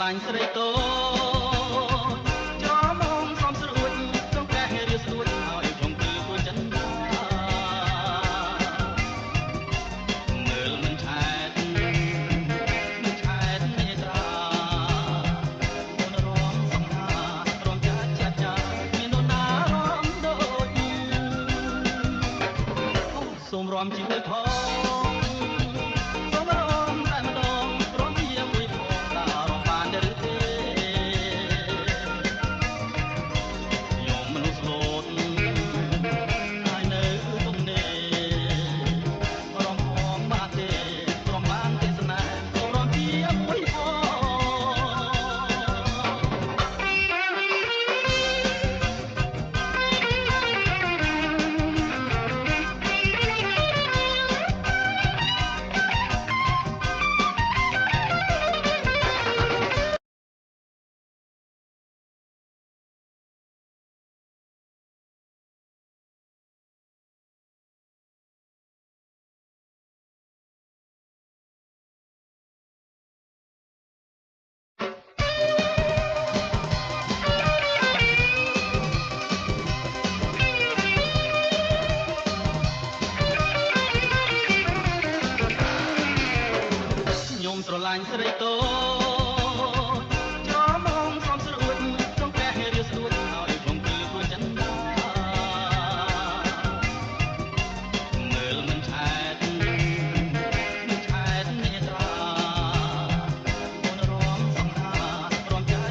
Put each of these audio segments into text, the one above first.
ឡាញ់ស្រីតូចោមងសំស្រួចក្នុងកែរៀបស្រួចឲ្យខ្ញុំគឺគួរចិនដាមើលមិនឆែតនេត្រាអូនរំសំហារំចាចាមាននរណារំដូចសូមរំជាមួយផងសូមរំតែម្ដងរំជាមួយផងតើរំបានទេឬទេខ្ញុំមនុស្សលោតហើយនៅទំនេររំផងបានទេរំបានទេសនាសូមរំជាមួយផងខ្ញុំស្រឡាញ់ស្រីតូចោមងសំស្រួចក្នុងកែរៀបស្រួចឲ្យខ្ញុំគឺគួរចិនដាមើលមិនឆែតនេត្រាអូនរំសំហារំចា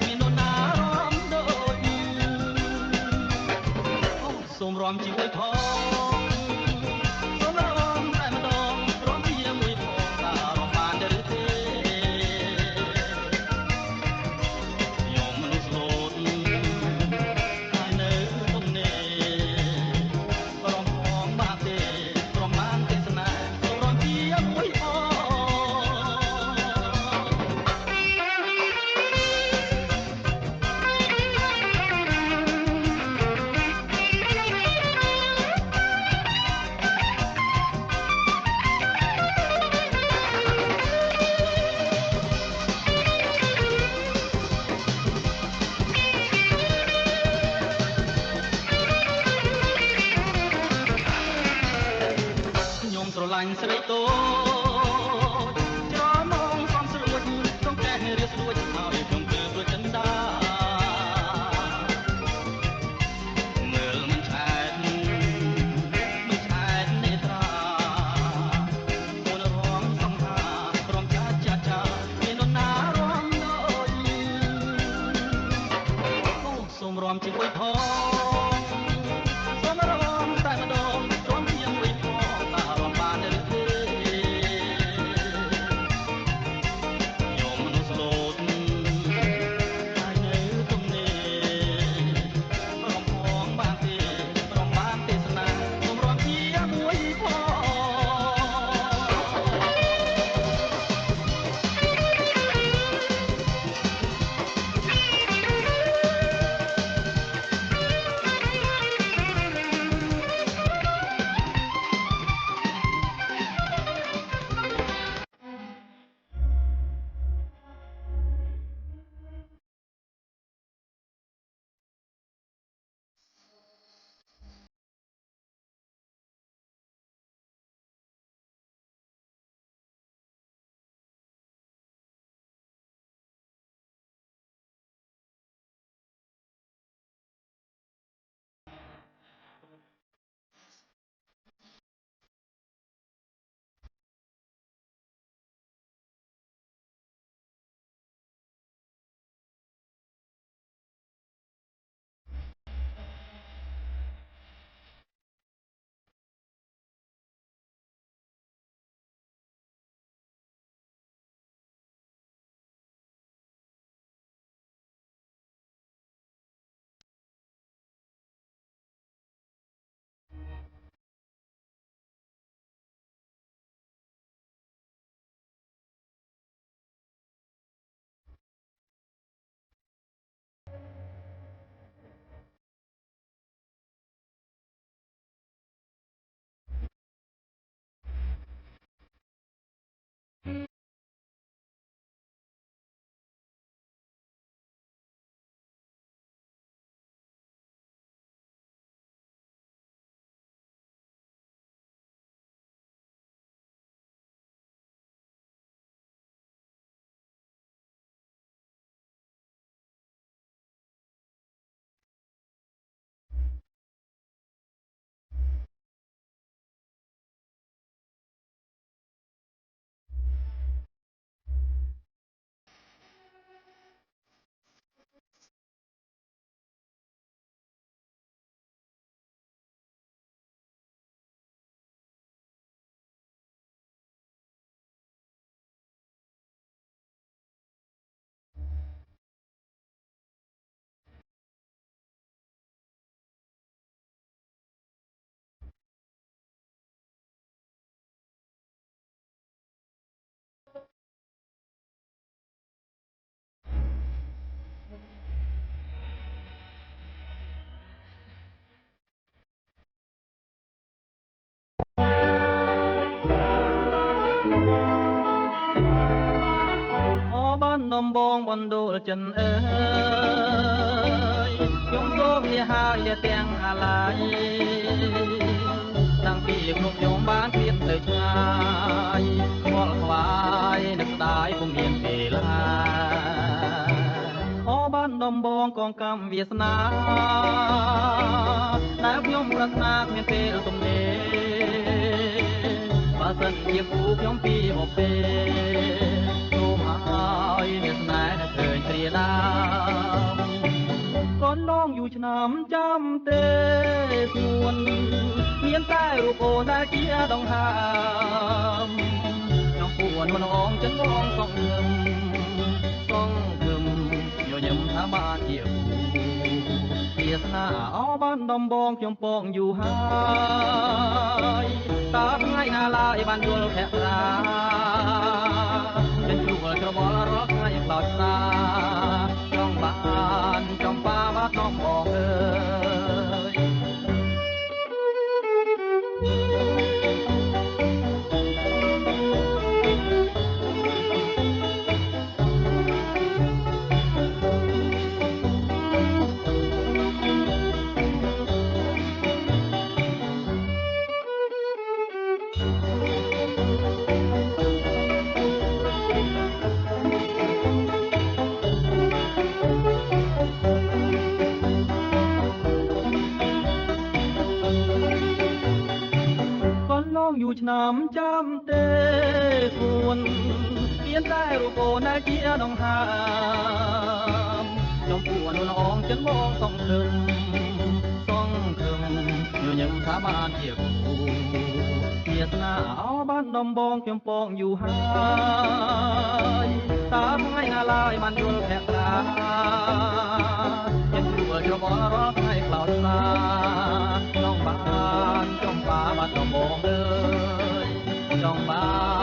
មាននរណារំដូចសូមរំជាមួយផងសូមរំតែម្ដងរំជាមួយផងតើរំបានទេឬទេខ្ញុំមនុស្សលោតហើយនៅទំនេររំផងបានទេរំបានទេសនាសូមរំជាមួយផង ខ្ញុំស្រឡាញ់ស្រីតូចច្រមងសំស្រួចក្នុងកែរៀបស្រួចឲ្យខ្ញុំគឺព្រោះចិនដាមើលមិនឆែតនេត្រាអូនរំសំហារំចាមាននរណារំដូចអូសូមរំជាមួយផងសូមរំតែម្ដងរំជាមួយផងតើរំបានទេឬទេ នដូលចិនអើយខ្ញុំសូមលាហើយលាទាំងអាឡ័យតាំងពីគ្រប់ខ្ញុំបានឃ្លាតទៅឆ្ងាយខ្វល់ខ្វាយនឹកស្ដាយពុំមានពេលឡាអបានដំបងកងកម្មវាសនាដែលខ្ញុំប្រាថ្នាគ្មានពេលទំនេរបើសិនជាគូខ្ញុំពីបពេសូមឲ្យអ្នកស្នេហ៍នៅឃើញព្រាដាកូនឡងយូរឆ្នាំចាំទេស្ងួនមានតែរូបអូនដែលជាដង្ហើមខ្ញុំពួនមិនអងចិនបងសងឹមញញឹមថាបានជាគូវាសនាអបានដំបងខ្ញុំពងយូរហើយតើថ្ងៃណាឡើយបានយល់ភក្តាមានជួបច្របល់រាល់ថ្ងៃខ្លោចស្ដាចង់បានចំបាបាត់ដំបងអើយយូរឆ្នាំចាំទេគួនមានតែរូបអូនដែលជាដង្ហើមខ្ញុំពួនលងចិនបងសង្ឃឹមញញឹមថាបានជាគូវាសនាអបានដំបងខ្ញុំពងយូរហើយតើថ្ងៃណាឡើយបានយល់ភក្តាខ្ញុំជួបច្របល់រាល់ថ្ងៃខ្លោចស្ដាចង់បានចំបាបាត់ដំបងអើយចង់បាន